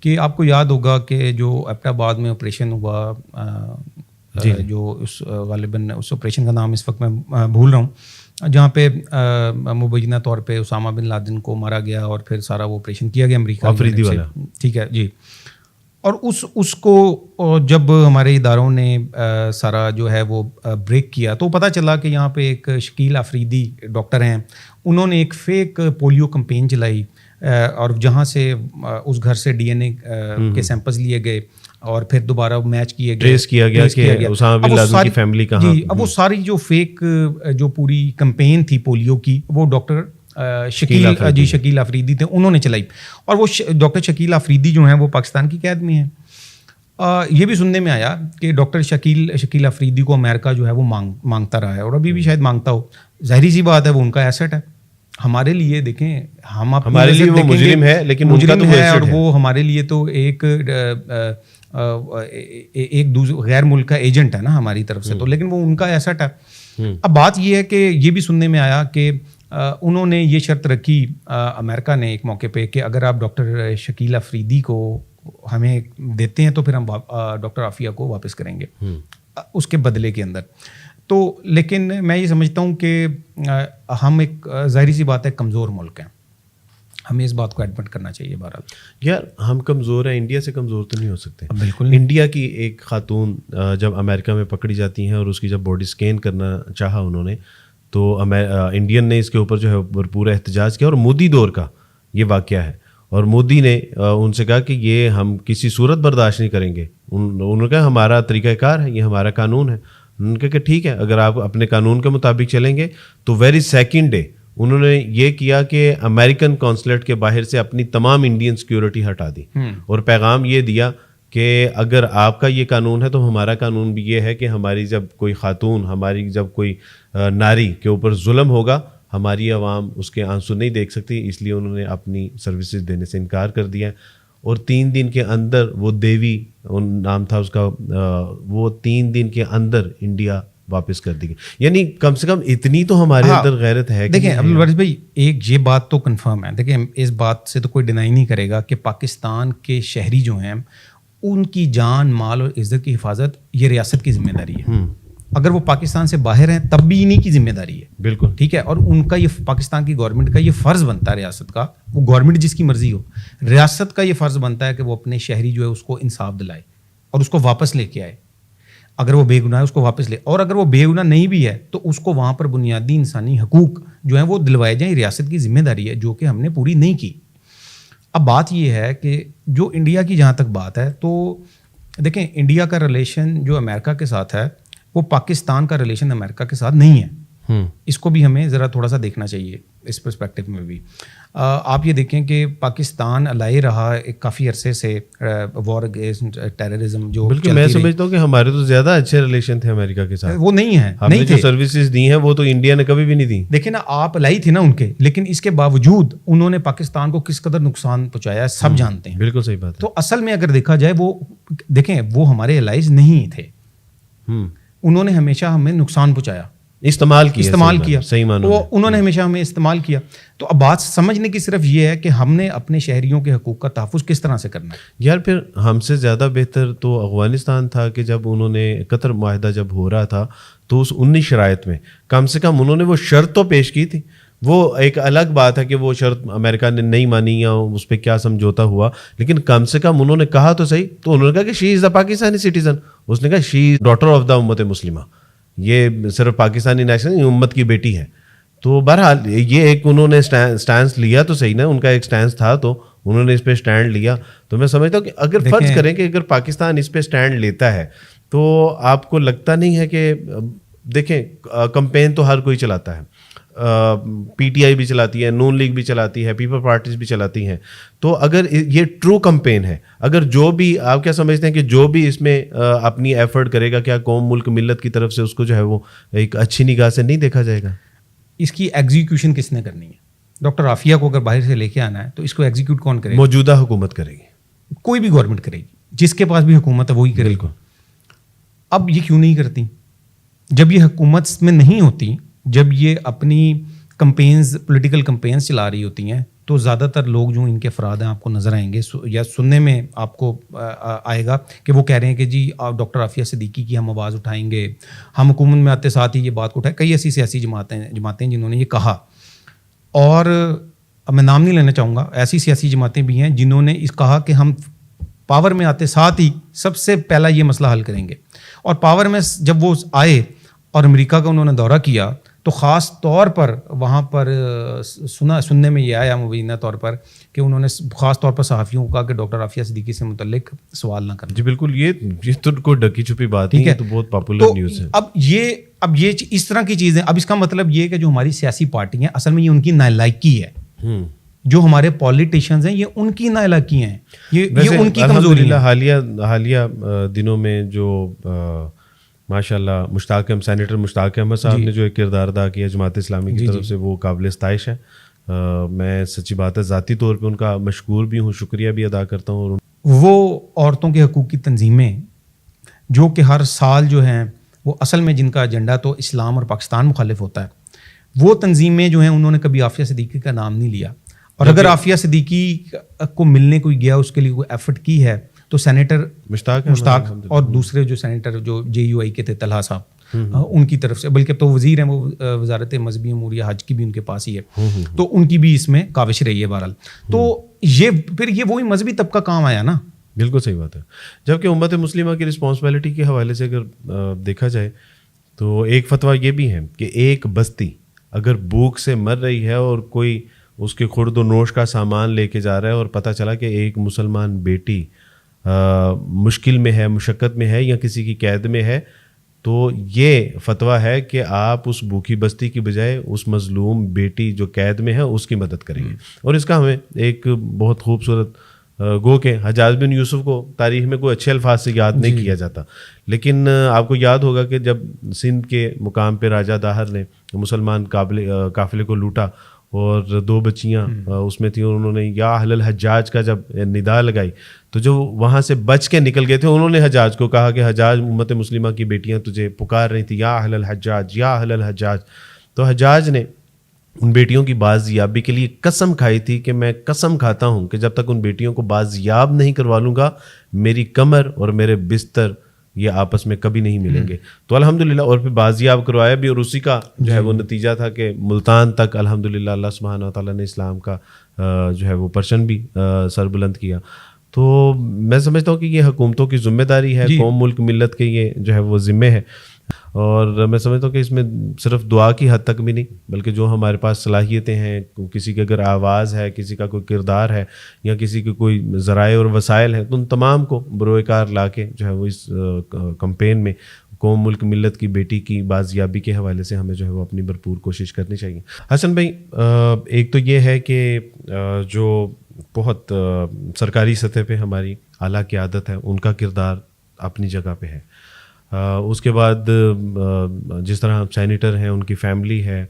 کہ آپ کو یاد ہوگا کہ جو ایبٹ آباد میں آپریشن ہوا، جو اس غالباً اس آپریشن کا نام اس وقت میں بھول رہا ہوں، جہاں پہ مبینہ طور پہ اسامہ بن لادن کو مارا گیا اور پھر سارا وہ آپریشن کیا گیا امریکہ آفریدی والا. ٹھیک ہے جی. اور اس کو جب ہمارے اداروں نے سارا جو ہے وہ بریک کیا تو پتہ چلا کہ یہاں پہ ایک شکیل آفریدی ڈاکٹر ہیں، انہوں نے ایک فیک پولیو کمپین چلائی، اور جہاں سے اس گھر سے ڈی این اے کے سیمپلز لیے گئے اور پھر دوبارہ میچ کیے گئے، ٹریس کیا گیا کہ اسامہ بن لادن کی فیملی کہاں. جی، اب وہ ساری جو فیک جو پوری کمپین تھی پولیو کی، وہ ڈاکٹر شکیل آفریدی تھے، انہوں نے چلائی. اور وہ ڈاکٹر شکیل آفریدی جو ہیں وہ پاکستان کی قید میں ہیں. یہ بھی سننے میں آیا کہ ڈاکٹر شکیل آفریدی کو امریکہ جو ہے وہ مانگتا رہا ہے اور ابھی بھی شاید مانگتا ہو. ظاہری سی بات ہے، وہ ان کا ایسٹ ہے. ہمارے لیے دیکھیں، ہمارے لیے وہ مجرم ہے، لیکن مجرم ہے اور وہ ہمارے لیے تو ایک غیر ملک کا ایجنٹ ہے نا ہماری طرف سے، تو لیکن وہ ان کا ایسٹ ہے. اب بات یہ ہے کہ یہ بھی سننے میں آیا کہ انہوں نے یہ شرط رکھی امریکہ نے ایک موقع پہ کہ اگر آپ ڈاکٹر شکیل آفریدی کو ہمیں دیتے ہیں تو پھر ہم ڈاکٹر عافیہ کو واپس کریں گے اس کے بدلے کے اندر. تو لیکن میں یہ سمجھتا ہوں کہ ہم ایک ظاہری سی بات ہے کمزور ملک ہیں، ہمیں اس بات کو ایڈمٹ کرنا چاہیے. بہرحال یار ہم کمزور ہیں، انڈیا سے کمزور تو نہیں ہو سکتے. بالکل. انڈیا کی ایک خاتون جب امریکہ میں پکڑی جاتی ہیں اور اس کی جب باڈی اسکین کرنا چاہا انہوں نے تو انڈین نے اس کے اوپر جو ہے پورا احتجاج کیا. اور مودی دور کا یہ واقعہ ہے اور مودی نے ان سے کہا کہ یہ ہم کسی صورت برداشت نہیں کریں گے. انہوں نے کہا ہمارا طریقہ کار ہے، یہ ہمارا قانون ہے. انہوں نے کہا کہ ٹھیک ہے، اگر آپ اپنے قانون کے مطابق چلیں گے. تو ویری سیکنڈ ڈے انہوں نے یہ کیا کہ امریکن کونسلیٹ کے باہر سے اپنی تمام انڈین سیکیورٹی ہٹا دی اور پیغام یہ دیا کہ اگر آپ کا یہ قانون ہے تو ہمارا قانون بھی یہ ہے کہ ہماری جب کوئی خاتون، ہماری جب کوئی ناری کے اوپر ظلم ہوگا، ہماری عوام اس کے آنسو نہیں دیکھ سکتی. اس لیے انہوں نے اپنی سروسز دینے سے انکار کر دیا. اور 3 دن کے اندر وہ دیوی نام تھا اس کا، وہ 3 دن کے اندر انڈیا واپس کر دی گئی. یعنی کم سے کم اتنی تو ہمارے اندر غیرت ہے. دیکھیں عبدالوارث بھائی، ایک یہ بات تو کنفرم ہے، دیکھیں اس بات سے تو کوئی ڈینائی نہیں کرے گا کہ پاکستان کے شہری جو ہیں ان کی جان، مال اور عزت کی حفاظت یہ ریاست کی ذمہ داری ہے. اگر وہ پاکستان سے باہر ہیں تب بھی انہیں کی ذمہ داری ہے. بالکل ٹھیک ہے. اور ان کا یہ پاکستان کی گورنمنٹ کا یہ فرض بنتا ہے، ریاست کا، وہ گورنمنٹ جس کی مرضی ہو، ریاست کا یہ فرض بنتا ہے کہ وہ اپنے شہری جو ہے اس کو انصاف دلائے اور اس کو واپس لے کے آئے. اگر وہ بے گناہ ہے اس کو واپس لے، اور اگر وہ بے گناہ نہیں بھی ہے تو اس کو وہاں پر بنیادی انسانی حقوق جو ہیں وہ دلوائے جائیں. ریاست کی ذمہ داری ہے جو کہ ہم نے پوری نہیں کی. اب بات یہ ہے کہ جو انڈیا کی جہاں تک بات ہے تو دیکھیں انڈیا کا ریلیشن جو امریکہ کے ساتھ ہے وہ پاکستان کا ریلیشن امریکہ کے ساتھ نہیں ہے. اس کو بھی ہمیں ذرا تھوڑا سا دیکھنا چاہیے اس پرسپیکٹو میں بھی. آپ یہ دیکھیں کہ پاکستان الائے رہا ایک کافی عرصے سے وار اگینسٹ ٹیررزم جو بالکل میں سمجھتا ہوں کہ ہمارے تو زیادہ اچھے ریلیشن تھے امریکہ کے ساتھ. وہ نہیں ہیں, ہم نے جو سروسز دی ہیں وہ تو انڈیا نے کبھی بھی نہیں دی. دیکھیں نا, آپ الائی تھے نا ان کے, لیکن اس کے باوجود انہوں نے پاکستان کو کس قدر نقصان پہنچایا سب جانتے ہیں. بالکل صحیح بات ہے. تو اصل میں اگر دیکھا جائے وہ دیکھیں وہ ہمارے الائز نہیں تھے, انہوں نے ہمیشہ ہمیں نقصان پہنچایا, استعمال کیا صحیح معنی وہ انہوں نے ہمیشہ ہمیں استعمال کیا. تو اب بات سمجھنے کی صرف یہ ہے کہ ہم نے اپنے شہریوں کے حقوق کا تحفظ کس طرح سے کرنا ہے. یار پھر ہم سے زیادہ بہتر تو افغانستان تھا کہ جب انہوں نے قطر معاہدہ جب ہو رہا تھا تو اس 19 شرائط میں کم سے کم انہوں نے وہ شرط تو پیش کی تھی. وہ ایک الگ بات ہے کہ وہ شرط امریکہ نے نہیں مانی یا اس پہ کیا سمجھوتا ہوا, لیکن کم سے کم انہوں نے کہا تو صحیح. تو انہوں نے کہا کہ شی از دا پاکستانی سٹیزن, اس نے کہا شی از ڈاٹر آف دا امت مسلمہ, یہ صرف پاکستانی نیشنل امت کی بیٹی ہے. تو بہرحال یہ ایک انہوں نے سٹینس لیا تو صحیح نا, ان کا ایک سٹینس تھا تو انہوں نے اس پہ سٹینڈ لیا. تو میں سمجھتا ہوں کہ اگر فرض کریں کہ اگر پاکستان اس پہ سٹینڈ لیتا ہے تو آپ کو لگتا نہیں ہے کہ دیکھیں کمپین تو ہر کوئی چلاتا ہے, پی ٹی آئی بھی چلاتی ہے, نون لیگ بھی چلاتی ہے, پیپل پارٹیز بھی چلاتی ہیں. تو اگر یہ ٹرو کمپین ہے, اگر جو بھی آپ کیا سمجھتے ہیں کہ جو بھی اس میں اپنی ایفرٹ کرے گا, کیا قوم ملک ملت کی طرف سے اس کو جو ہے وہ ایک اچھی نگاہ سے نہیں دیکھا جائے گا؟ اس کی ایگزیکیوشن کس نے کرنی ہے؟ ڈاکٹر عافیہ کو اگر باہر سے لے کے آنا ہے تو اس کو ایگزیکیوٹ کون کرے گا؟ موجودہ حکومت کرے گی, کوئی بھی گورنمنٹ کرے گی, جس کے پاس بھی حکومت ہے وہی کرے گی. اب یہ کیوں نہیں کرتی؟ جب یہ حکومت میں نہیں ہوتی, جب یہ اپنی کمپینز پولیٹیکل کمپینز چلا رہی ہوتی ہیں, تو زیادہ تر لوگ جو ان کے افراد ہیں آپ کو نظر آئیں گے یا سننے میں آپ کو آئے گا کہ وہ کہہ رہے ہیں کہ جی ڈاکٹر عافیہ صدیقی کی ہم آواز اٹھائیں گے, ہم حکومت میں آتے ساتھ ہی یہ بات کو اٹھائیں. کئی ایسی سیاسی جماعتیں جنہوں نے یہ کہا, اور اب میں نام نہیں لینا چاہوں گا, ایسی سیاسی جماعتیں بھی ہیں جنہوں نے اس کہا کہ ہم پاور میں آتے ساتھ ہی سب سے پہلا یہ مسئلہ حل کریں گے. اور پاور میں جب وہ آئے اور امریکہ کا انہوں نے دورہ کیا تو خاص طور پر وہاں پر سننے میں یہ آیا مبینہ طور پر کہ انہوں نے خاص طور پر صحافیوں کو کہا کہ ڈاکٹر عافیہ صدیقی سے متعلق سوال نہ کریں. جی بالکل, یہ تو کوئی ڈکی چھپی بات نہیں ہے, تو بہت پاپولر نیوز ہے. اب یہ اس طرح کی چیزیں, اب اس کا مطلب یہ کہ جو ہماری سیاسی پارٹی ہیں اصل میں یہ ان کی نالائکی ہے, جو ہمارے پولیٹیشینز ہیں یہ ان کی نالائکی ہیں, یہ ان کی کمزوری ہے. حالیہ دنوں میں جو ماشاء اللہ سینیٹر مشتاق احمد صاحب نے جو ایک کردار ادا کیا جماعت اسلامی کی طرف سے, وہ قابل ستائش ہے. میں سچی بات ہے ذاتی طور پہ ان کا مشکور بھی ہوں, شکریہ بھی ادا کرتا ہوں. وہ عورتوں کے حقوق کی تنظیمیں جو کہ ہر سال جو ہیں وہ اصل میں جن کا ایجنڈا تو اسلام اور پاکستان مخالف ہوتا ہے, وہ تنظیمیں جو ہیں انہوں نے کبھی عافیہ صدیقی کا نام نہیں لیا. اور اگر عافیہ صدیقی کو ملنے کوئی گیا, اس کے لیے کوئی ایفرٹ کی ہے, تو سینیٹر مشتاق اور دوسرے جو سینیٹر جو جے یو آئی کے تھے طلحہ صاحب, ان کی طرف سے, بلکہ اب تو وزیر ہیں وہ وزارت مذہبی امور یا حج کی بھی ان کے پاس ہی ہے, تو ان کی بھی اس میں کاوش رہی ہے بہرحال. تو یہ پھر یہ وہی مذہبی طبقہ کام آیا نا. بالکل صحیح بات ہے. جبکہ امت مسلمہ کی رسپانسبلٹی کے حوالے سے اگر دیکھا جائے تو ایک فتویٰ یہ بھی ہے کہ ایک بستی اگر بھوک سے مر رہی ہے اور کوئی اس کے خورد و نوش کا سامان لے کے جا رہا ہے, اور پتہ چلا کہ ایک مسلمان بیٹی مشکل میں ہے, مشقت میں ہے, یا کسی کی قید میں ہے, تو یہ فتویٰ ہے کہ آپ اس بھوکی بستی کی بجائے اس مظلوم بیٹی جو قید میں ہے اس کی مدد کریں گے. اور اس کا ہمیں ایک بہت خوبصورت گو کہ حجاج بن یوسف کو تاریخ میں کوئی اچھے الفاظ سے یاد نہیں کیا جاتا, لیکن آپ کو یاد ہوگا کہ جب سندھ کے مقام پہ راجہ داہر نے مسلمان قافلے کو لوٹا اور 2 بچیاں اس میں تھیں, انہوں نے یا اہل الحجاج کا جب ندا لگائی, تو جو وہاں سے بچ کے نکل گئے تھے انہوں نے حجاج کو کہا کہ حجاج امت مسلمہ کی بیٹیاں تجھے پکار رہی تھیں, یا اہل الحجاج یا اہل الحجاج. تو حجاج نے ان بیٹیوں کی بازیابی کے لیے قسم کھائی تھی کہ میں قسم کھاتا ہوں کہ جب تک ان بیٹیوں کو بازیاب نہیں کروا لوں گا میری کمر اور میرے بستر یہ آپس میں کبھی نہیں ملیں گے. تو الحمدللہ, اور پھر بازیاب کروایا بھی, اور اسی کا جو ہے وہ نتیجہ تھا کہ ملتان تک الحمدللہ اللہ سبحانہ و تعالیٰ نے اسلام کا جو ہے وہ پرچم بھی سر بلند کیا. تو میں سمجھتا ہوں کہ یہ حکومتوں کی ذمہ داری ہے, قوم ملک ملت کے یہ جو ہے وہ ذمے ہے. اور میں سمجھتا ہوں کہ اس میں صرف دعا کی حد تک بھی نہیں, بلکہ جو ہمارے پاس صلاحیتیں ہیں, کسی کی اگر آواز ہے, کسی کا کوئی کردار ہے, یا کسی کے کوئی ذرائع اور وسائل ہیں, تو ان تمام کو بروئے کار لا کے جو ہے وہ اس کمپین میں قوم ملک ملت کی بیٹی کی بازیابی کے حوالے سے ہمیں جو ہے وہ اپنی بھرپور کوشش کرنی چاہیے. حسن بھائی، ایک تو یہ ہے کہ جو بہت سرکاری سطح پہ ہماری اعلیٰ قیادت ہے ان کا کردار اپنی جگہ پہ ہے. اس کے بعد جس طرح سینیٹر ہیں ان کی فیملی ہے،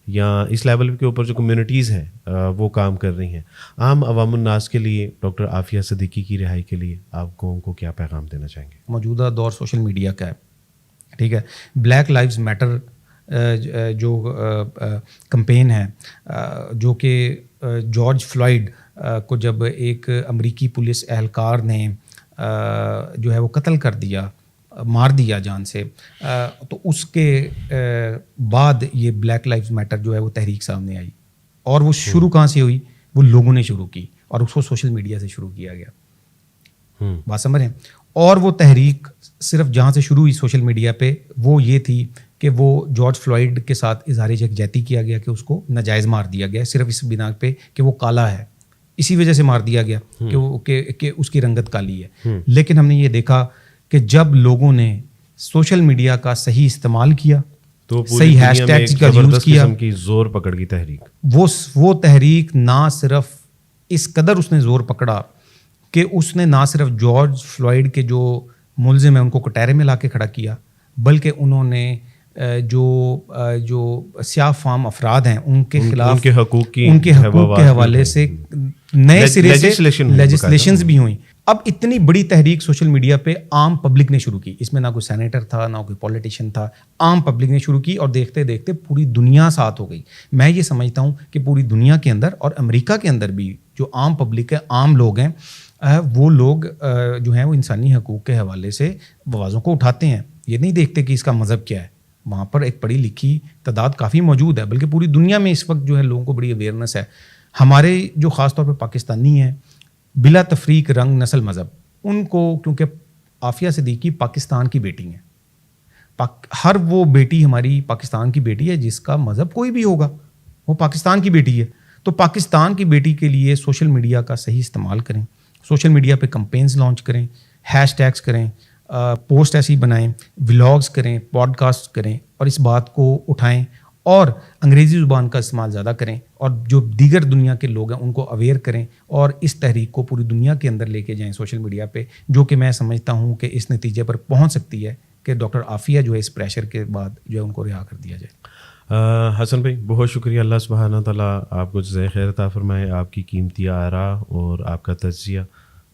یا اس لیول کے اوپر جو کمیونٹیز ہیں وہ کام کر رہی ہیں. عام عوام الناس کے لیے ڈاکٹر عافیہ صدیقی کی رہائی کے لیے آپ قوم کو کیا پیغام دینا چاہیں گے؟ موجودہ دور سوشل میڈیا کا ہے، ٹھیک ہے. بلیک لائیوز میٹر جو کمپین ہے، جو کہ جارج فلائیڈ کو جب ایک امریکی پولیس اہلکار نے جو ہے وہ قتل کر دیا، مار دیا جان سے، تو اس کے بعد یہ بلیک لائیوز میٹر جو ہے وہ تحریک سامنے آئی. اور وہ شروع کہاں سے ہوئی؟ وہ لوگوں نے شروع کی اور اس کو سوشل میڈیا سے شروع کیا گیا. بات سمجھ رہے ہیں؟ اور وہ تحریک صرف جہاں سے شروع ہوئی سوشل میڈیا پہ وہ یہ تھی کہ وہ جارج فلائیڈ کے ساتھ اظہار یکجہتی کیا گیا کہ اس کو ناجائز مار دیا گیا، صرف اس بنا پہ کہ وہ کالا ہے، اسی وجہ سے مار دیا گیا کہ اس کی رنگت کالی ہے. لیکن ہم نے یہ دیکھا کہ جب لوگوں نے سوشل میڈیا کا صحیح استعمال کیا، تو صحیح ہیش ٹیگز کا یوز کیا، کی زور پکڑ گئی تحریک. وہ تحریک نہ صرف اس قدر اس نے زور پکڑا کہ اس نے نہ صرف جارج فلائیڈ کے جو ملزم ہیں ان کو کٹہرے میں لا کے کھڑا کیا، بلکہ انہوں نے جو سیاہ فام افراد ہیں ان کے خلاف ان کے حقوق کے حوالے سے نئے سرے سے لیجسلیشنز بھی ہوئیں. اب اتنی بڑی تحریک سوشل میڈیا پہ عام پبلک نے شروع کی، اس میں نہ کوئی سینیٹر تھا نہ کوئی پولیٹیشین تھا، عام پبلک نے شروع کی اور دیکھتے دیکھتے پوری دنیا ساتھ ہو گئی. میں یہ سمجھتا ہوں کہ پوری دنیا کے اندر اور امریکہ کے اندر بھی جو عام پبلک ہے، عام لوگ ہیں، وہ لوگ جو ہیں وہ انسانی حقوق کے حوالے سے آوازوں کو اٹھاتے ہیں. یہ نہیں دیکھتے کہ اس کا مذہب کیا ہے. وہاں پر ایک پڑھی لکھی تعداد کافی موجود ہے، بلکہ پوری دنیا میں اس وقت جو ہے لوگوں کو بڑی اویئرنیس ہے. ہمارے جو خاص طور پہ پاکستانی ہیں، بلا تفریق رنگ نسل مذہب، ان کو کیونکہ عافیہ صدیقی پاکستان کی بیٹی ہیں، ہر وہ بیٹی ہماری پاکستان کی بیٹی ہے جس کا مذہب کوئی بھی ہوگا، وہ پاکستان کی بیٹی ہے. تو پاکستان کی بیٹی کے لیے سوشل میڈیا کا صحیح استعمال کریں، سوشل میڈیا پہ کمپینز لانچ کریں، ہیش ٹیگس کریں، پوسٹ ایسی بنائیں، ولاگز کریں، پوڈ کاسٹ کریں اور اس بات کو اٹھائیں اور انگریزی زبان کا استعمال زیادہ کریں اور جو دیگر دنیا کے لوگ ہیں ان کو اویئر کریں اور اس تحریک کو پوری دنیا کے اندر لے کے جائیں سوشل میڈیا پہ، جو کہ میں سمجھتا ہوں کہ اس نتیجے پر پہنچ سکتی ہے کہ ڈاکٹر عافیہ جو ہے اس پریشر کے بعد جو ہے ان کو رہا کر دیا جائے. حسن بھائی بہت شکریہ. اللہ سبحانہ تعالیٰ آپ کو جزائے خیر عطا فرمائے. آپ کی قیمتی آراء اور آپ کا تجزیہ،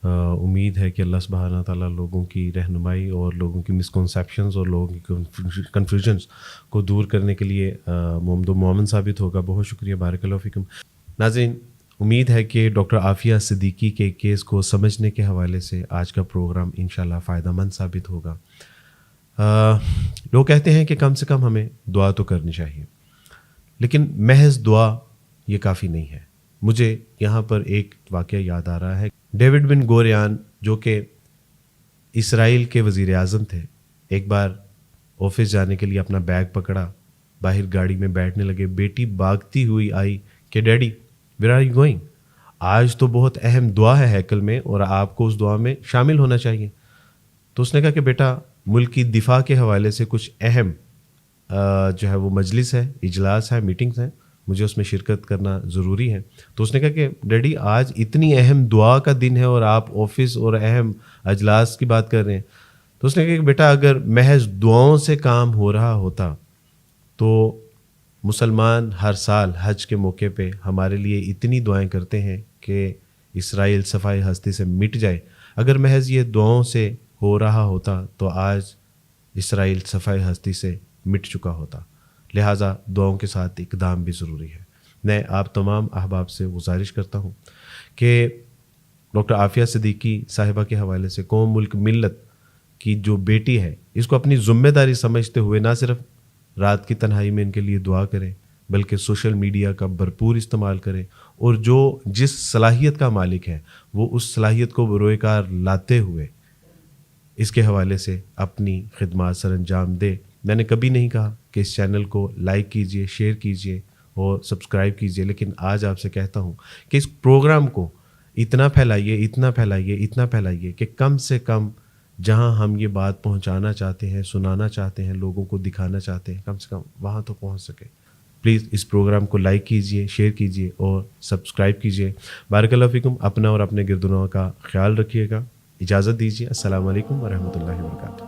امید ہے کہ اللہ سبحانہ تعالیٰ لوگوں کی رہنمائی اور لوگوں کی مسکنسیپشنز اور لوگوں کی کنفیوژنس کو دور کرنے کے لیے ممد و معاون ثابت ہوگا. بہت شکریہ. بارک اللہ فیکم. ناظرین، امید ہے کہ ڈاکٹر عافیہ صدیقی کے کیس کو سمجھنے کے حوالے سے آج کا پروگرام انشاءاللہ فائدہ مند ثابت ہوگا. لوگ کہتے ہیں کہ کم سے کم ہمیں دعا تو کرنی چاہیے، لیکن محض دعا یہ کافی نہیں ہے. مجھے یہاں پر ایک واقعہ یاد آ رہا ہے. ڈیوڈ بن گوریان جو کہ اسرائیل کے وزیر اعظم تھے، ایک بار آفس جانے کے لیے اپنا بیگ پکڑا، باہر گاڑی میں بیٹھنے لگے. بیٹی بھاگتی ہوئی آئی کہ daddy where are you going? آج تو بہت اہم دعا ہے ہیکل میں اور آپ کو اس دعا میں شامل ہونا چاہیے. تو اس نے کہا کہ بیٹا ملک کی دفاع کے حوالے سے کچھ اہم جو ہے وہ مجلس ہے، اجلاس ہے، میٹنگز ہیں، مجھے اس میں شرکت کرنا ضروری ہے. تو اس نے کہا کہ ڈیڈی آج اتنی اہم دعا کا دن ہے اور آپ آفس اور اہم اجلاس کی بات کر رہے ہیں. تو اس نے کہا کہ بیٹا اگر محض دعاؤں سے کام ہو رہا ہوتا تو مسلمان ہر سال حج کے موقع پہ ہمارے لیے اتنی دعائیں کرتے ہیں کہ اسرائیل صفحہ ہستی سے مٹ جائے. اگر محض یہ دعاؤں سے ہو رہا ہوتا تو آج اسرائیل صفحہ ہستی سے مٹ چکا ہوتا. لہٰذا دعاؤں کے ساتھ اقدام بھی ضروری ہے. میں آپ تمام احباب سے گزارش کرتا ہوں کہ ڈاکٹر عافیہ صدیقی صاحبہ کے حوالے سے قوم ملک ملت کی جو بیٹی ہے اس کو اپنی ذمہ داری سمجھتے ہوئے نہ صرف رات کی تنہائی میں ان کے لیے دعا کریں بلکہ سوشل میڈیا کا بھرپور استعمال کریں اور جو جس صلاحیت کا مالک ہے وہ اس صلاحیت کو بروئے کار لاتے ہوئے اس کے حوالے سے اپنی خدمات سر انجام دے. میں نے کبھی نہیں کہا کہ اس چینل کو لائک کیجئے، شیئر کیجئے اور سبسکرائب کیجئے، لیکن آج آپ سے کہتا ہوں کہ اس پروگرام کو اتنا پھیلائیے کہ کم سے کم جہاں ہم یہ بات پہنچانا چاہتے ہیں, سنانا چاہتے ہیں, لوگوں کو دکھانا چاہتے ہیں, کم سے کم وہاں تو پہنچ سکے. پلیز اس پروگرام کو لائک کیجئے, شیئر کیجئے اور سبسکرائب کیجئے. بارک اللہ فیکم. اپنا اور اپنے گردنوں کا خیال رکھیے گا. اجازت دیجیے. السلام علیکم ورحمۃ اللہ وبرکاتہ.